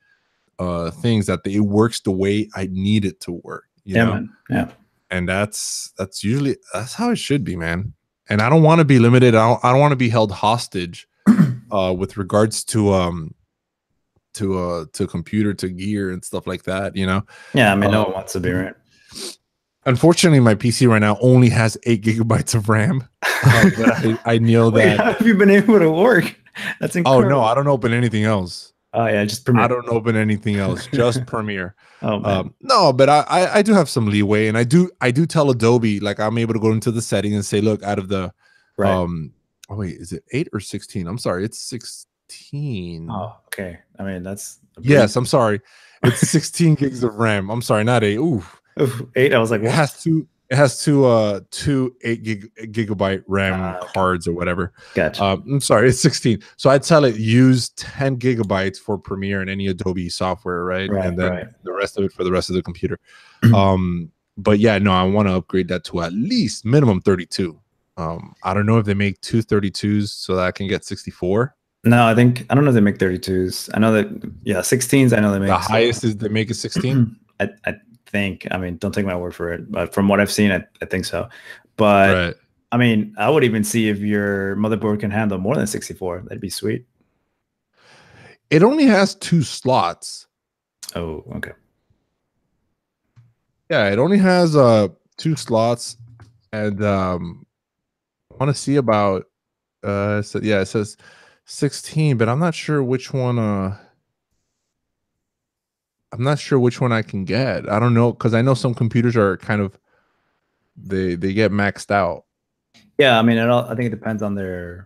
things, that it works the way I need it to work. You know? Man. Yeah. And that's how it should be, man. And I don't want to be limited. I don't want to be held hostage with regards to to computer to gear and stuff like that. Yeah, I mean, no one wants to be right. Unfortunately, my PC right now only has 8 gigabytes of RAM. But I know Wait, that. how have you been able to work? That's incredible. Oh no, I don't open anything else. Oh yeah, just Premiere. I don't open anything else, just Premiere. Oh man. No, but I do have some leeway, and I do tell Adobe, like, I'm able to go into the setting and say, look, out of the oh wait, is it 8 or 16? I'm sorry, it's 16. Oh, okay. I mean, that's yes, I'm sorry. It's 16 gigs of RAM. I'm sorry, not 8. Ooh. 8. I was like, what? It has two 8 gigabyte RAM cards or whatever. Gotcha. I'm sorry, it's 16. So I tell it use 10 gigabytes for Premiere and any Adobe software, right? And then the rest of it for the rest of the computer. But yeah, no, I want to upgrade that to at least minimum 32. I don't know if they make 232s so that I can get 64. No, I don't know if they make 32s. I know that 16s. I know they make the highest is they make a 16. I think. I mean, don't take my word for it, but from what I've seen, I think so. But I mean, I would even see if your motherboard can handle more than 64. That'd be sweet. It only has 2 slots. Oh, okay. Yeah, it only has 2 slots, and I want to see about so yeah, it says 16, but I'm not sure which one. I'm not sure which one I can get. I don't know, because I know some computers are kind of they get maxed out. Yeah, I mean, I think it depends on the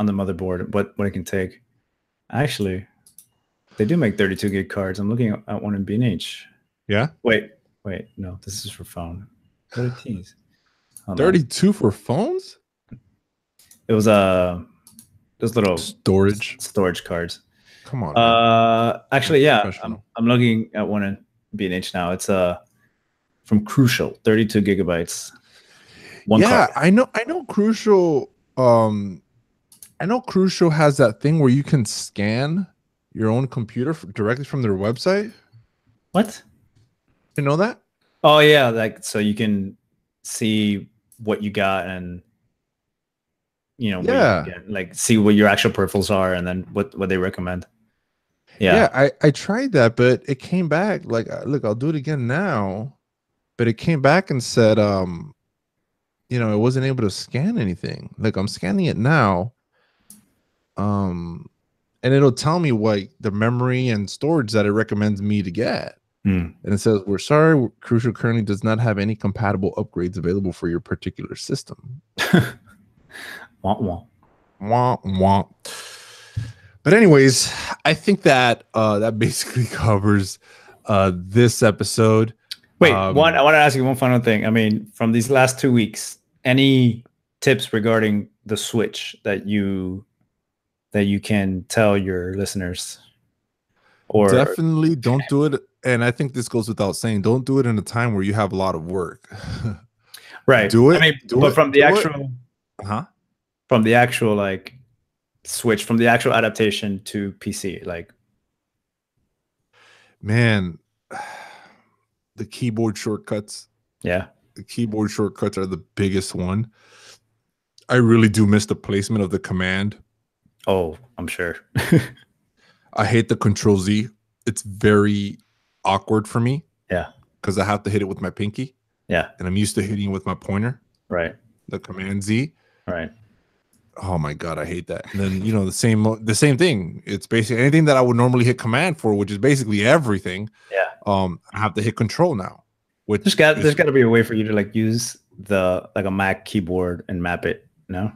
motherboard what it can take. Actually, they do make 32 gig cards. I'm looking at one in B&H. Yeah. Wait, no, this is for phone. 32s. 32 for phones? It was those little storage cards. Come on. Actually, yeah, I'm looking at one in B&H now. It's from Crucial, 32 gigabytes. One card. I know Crucial. I know Crucial has that thing where you can scan your own computer directly from their website. What? You know that? Oh yeah, like so you can see what you got and like see what your actual peripherals are and then what they recommend. Yeah, I tried that, but it came back like, look, I'll do it again now, but it came back and said it wasn't able to scan anything. Like, I'm scanning it now, and it'll tell me what the memory and storage that it recommends me to get. And it says, we're sorry, Crucial currently does not have any compatible upgrades available for your particular system. Wah, wah. But anyways, I think that that basically covers this episode. Wait, I want to ask you one final thing. I mean, from these last 2 weeks, any tips regarding the Switch that you can tell your listeners? Or definitely don't do it. And I think this goes without saying, don't do it in a time where you have a lot of work. Right. Do it. I mean, but from the actual, from the actual like Switch, from the actual adaptation to PC, like, man, the keyboard shortcuts. Yeah. The keyboard shortcuts are the biggest one. I really do miss the placement of the command. Oh, I'm sure. I hate the Control Z. It's very awkward for me. Yeah. Because I have to hit it with my pinky. Yeah. And I'm used to hitting it with my pointer. Right. The Command Z. Right. Oh my God, I hate that. And then, the same thing. It's basically anything that I would normally hit Command for, which is basically everything. Yeah. I have to hit Control now. Which there's got to be a way for you to like use a Mac keyboard and map it. No.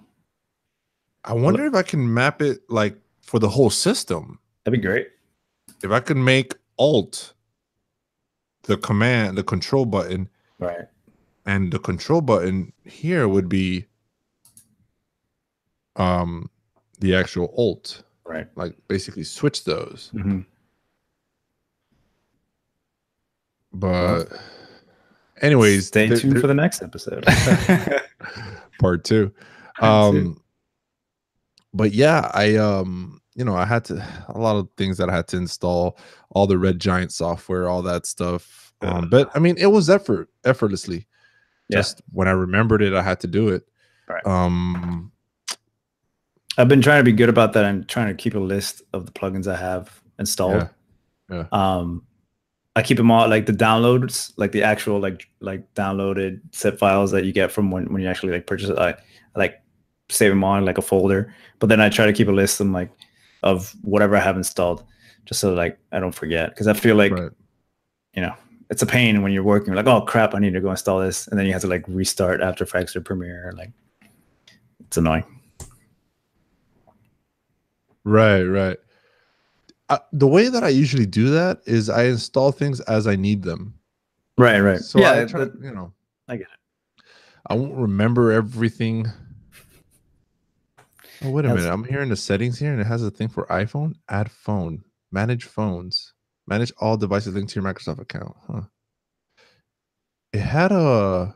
I wonder if I can map it like for the whole system. That'd be great. If I could make Alt the control button. Right. And the control button here would be the actual Alt. Right. Like basically switch those. But anyways, stay tuned for the next episode. Part 2. But yeah, I I had a lot of things that I had to install, all the Red Giant software, all that stuff. But I mean, it was effortlessly. Just when I remembered it, I had to do it. Right. I've been trying to be good about that. I'm trying to keep a list of the plugins I have installed. Yeah. Yeah. I keep them all like the downloads, like the actual like downloaded zip files that you get from when you actually like purchase it. I like save them on like a folder, but then I try to keep a list of like of whatever I have installed, just so like I don't forget. Because I feel like it's a pain when you're working. Like, oh crap, I need to go install this, and then you have to like restart After Effects or Premiere. Like, it's annoying. Right. The way that I usually do that is I install things as I need them. Right. So yeah, I try, I get it. I won't remember everything. Oh, wait a minute. I'm hearing the settings here and it has a thing for iPhone. Add phone. Manage phones. Manage all devices linked to your Microsoft account. Huh. It had a...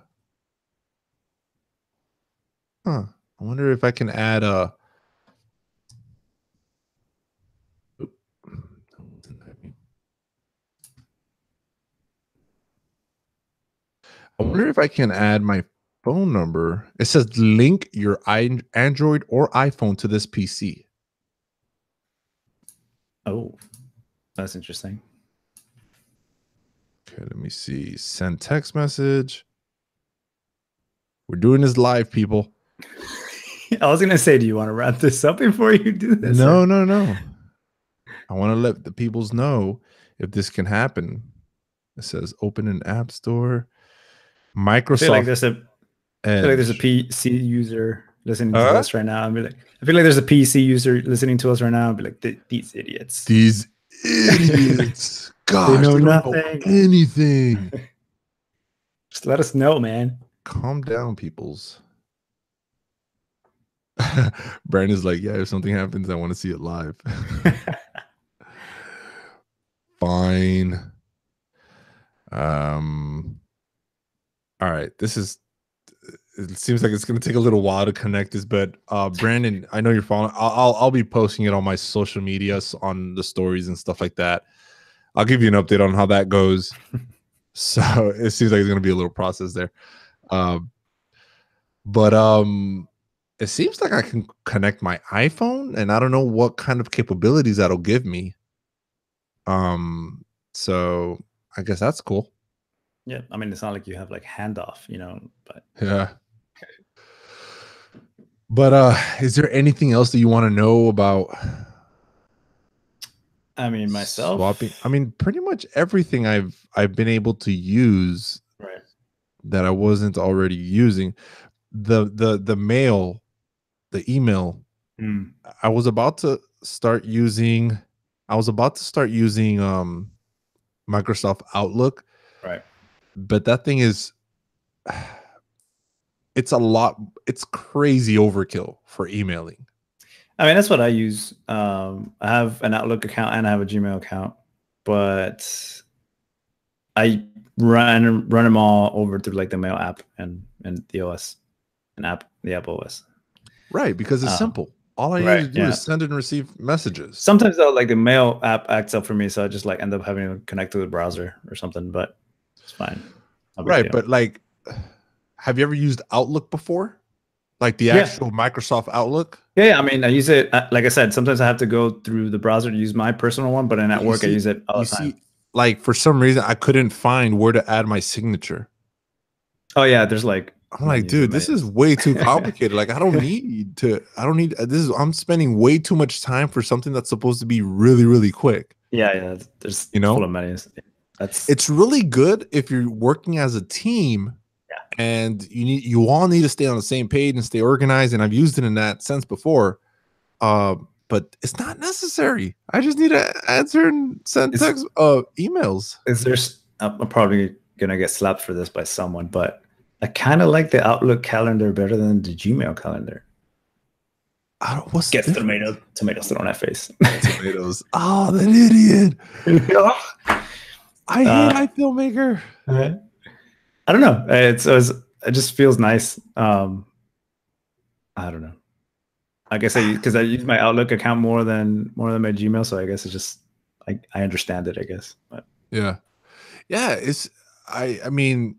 Huh. I wonder if I can add a... I wonder if I can add my phone number. It says link your Android or iPhone to this PC. Oh, that's interesting. Okay, let me see. Send text message. We're doing this live, people. I was gonna say, do you want to wrap this up before you do this? No. I want to let the peoples know if this can happen. It says open an app store. Microsoft. I feel like there's a PC user listening to us right now. I feel like there's a PC user listening to us right now and be like, these idiots. These idiots. Gosh, they know don't nothing. know anything. Just let us know, man. Calm down, peoples. Brandon's like, yeah, if something happens, I want to see it live. Fine. All right, it seems like it's going to take a little while to connect this, but Brandon, I know you're following. I'll be posting it on my social medias, on the stories and stuff like that. I'll give you an update on how that goes. So it seems like it's going to be a little process there. But it seems like I can connect my iPhone, and I don't know what kind of capabilities that'll give me. So I guess that's cool. Yeah, I mean, it's not like you have like handoff, but yeah. But is there anything else that you want to know about? I mean, myself swapping. I mean, pretty much everything I've been able to use that I wasn't already using. The mail, the email. I was about to start using Microsoft Outlook. Right. But that thing is it's crazy overkill for emailing. I mean, that's what I use. I have an Outlook account and I have a Gmail account, but I run them all over through like the Mail app and the OS, the Apple OS. Right, because it's simple. All I need to do is send and receive messages. Sometimes though, like the Mail app acts up for me, so I just like end up having to connect to the browser or something. But it's fine. Right, but like, have you ever used Outlook before? Like the actual Microsoft Outlook? Yeah, I mean, I use it. Like I said, sometimes I have to go through the browser to use my personal one, but then at work I use it all the time. Like for some reason, I couldn't find where to add my signature. Oh yeah, there's like. I'm like, dude, this is way too complicated. Like, I don't need this. I'm spending way too much time for something that's supposed to be really, really quick. Yeah. There's full of menus. It's really good if you're working as a team. And you all need to stay on the same page and stay organized. And I've used it in that sense before. But it's not necessary. I just need to answer and send text emails. I'm probably gonna get slapped for this by someone, but I kind of like the Outlook calendar better than the Gmail calendar. What's Get tomatoes thrown at face. Tomatoes. Oh, that idiot. I hate iFilmmaker. I don't know. It just feels nice. I don't know. I guess because I use my Outlook account more than my Gmail, so I guess it's just I understand it. I guess. But yeah. It's I mean,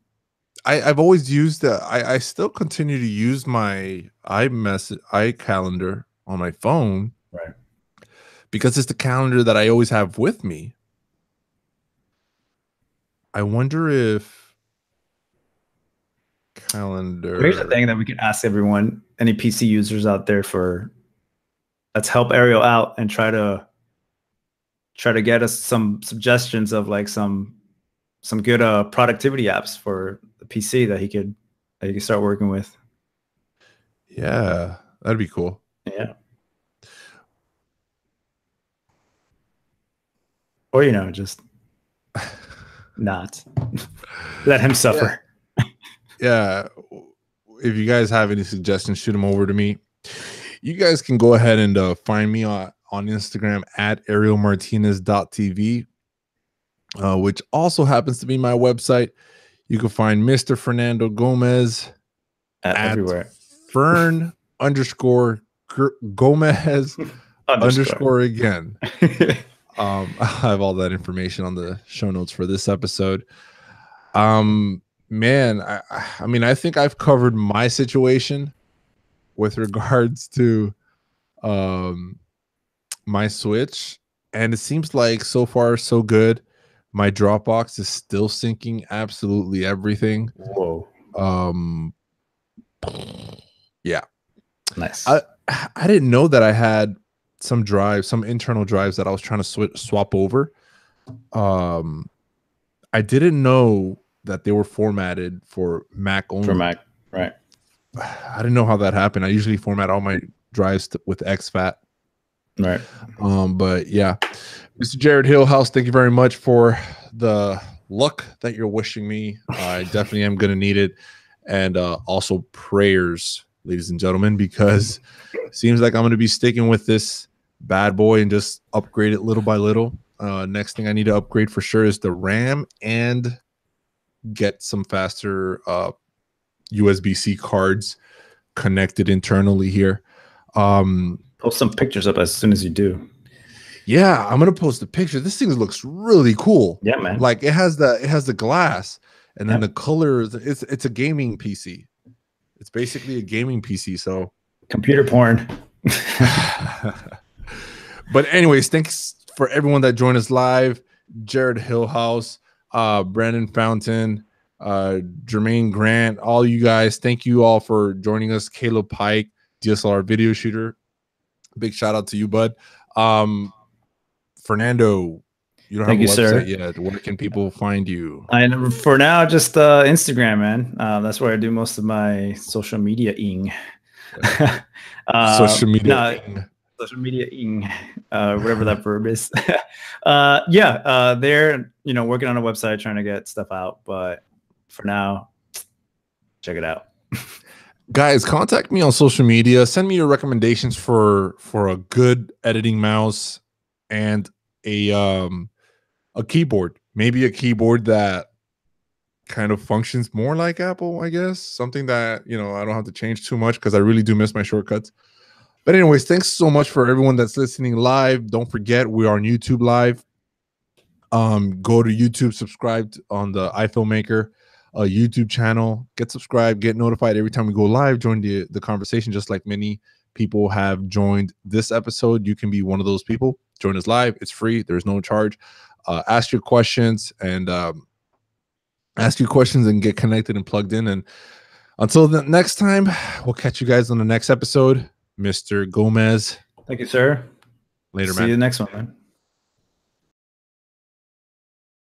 I've always used that. I still continue to use my iCalendar on my phone, right? because it's the calendar that I always have with me. I wonder if calendar. Here's the thing that we can ask everyone, any PC users out there, for let's help Ariel out and try to get us some suggestions of like some good productivity apps for the PC that he could start working with. Yeah, that'd be cool. Yeah. Or, you know, just not let him suffer. Yeah. If you guys have any suggestions, shoot them over to me. You guys can go ahead and find me on Instagram at arielmartinez.tv, which also happens to be my website. You can find Mr. Fernando Gomez at everywhere. Fern _Gomez underscore again. I have all that information on the show notes for this episode. Man, I mean, I think I've covered my situation with regards to my Switch, and it seems like so far so good. My Dropbox is still syncing absolutely everything. Whoa. Yeah. Nice. I didn't know that I had some internal drives that I was trying to swap over. I didn't know that they were formatted for Mac only. For Mac, right. I didn't know how that happened. I usually format all my drives with exFAT. Right. But yeah, Mr. Jared Hillhouse, thank you very much for the luck that you're wishing me. I definitely am going to need it. And also prayers, ladies and gentlemen, because it seems like I'm going to be sticking with this bad boy and just upgrade it little by little. Next thing I need to upgrade for sure is the RAM and get some faster USB-C cards connected internally here. Post some pictures up as soon as you do. Yeah, I'm gonna post a picture. This thing looks really cool. Yeah, man. Like it has the glass, and then the colors. It's a gaming PC. It's basically a gaming PC. So computer porn. But anyways, thanks for everyone that joined us live. Jared Hillhouse, Brandon Fountain, Jermaine Grant, all you guys. Thank you all for joining us. Caleb Pike, DSLR video shooter. Big shout out to you, bud. Fernando, you don't have a website yet. Where can people find you? For now, just Instagram, man. That's where I do most of my social media-ing. Social media. Social media-ing, whatever that verb is. They're working on a website, trying to get stuff out. But for now, check it out. Guys, contact me on social media. Send me your recommendations for a good editing mouse and a keyboard. Maybe a keyboard that kind of functions more like Apple, I guess. Something that, I don't have to change too much because I really do miss my shortcuts. But anyways, thanks so much for everyone that's listening live. Don't forget, we are on YouTube live. Go to YouTube, subscribe on the iFilmmaker YouTube channel. Get subscribed, get notified every time we go live. Join the conversation, just like many people have joined this episode. You can be one of those people. Join us live. It's free. There's no charge. Ask your questions and get connected and plugged in. And until the next time, we'll catch you guys on the next episode. Mr. Gomez. Thank you, sir. Later, man. See you next one, man.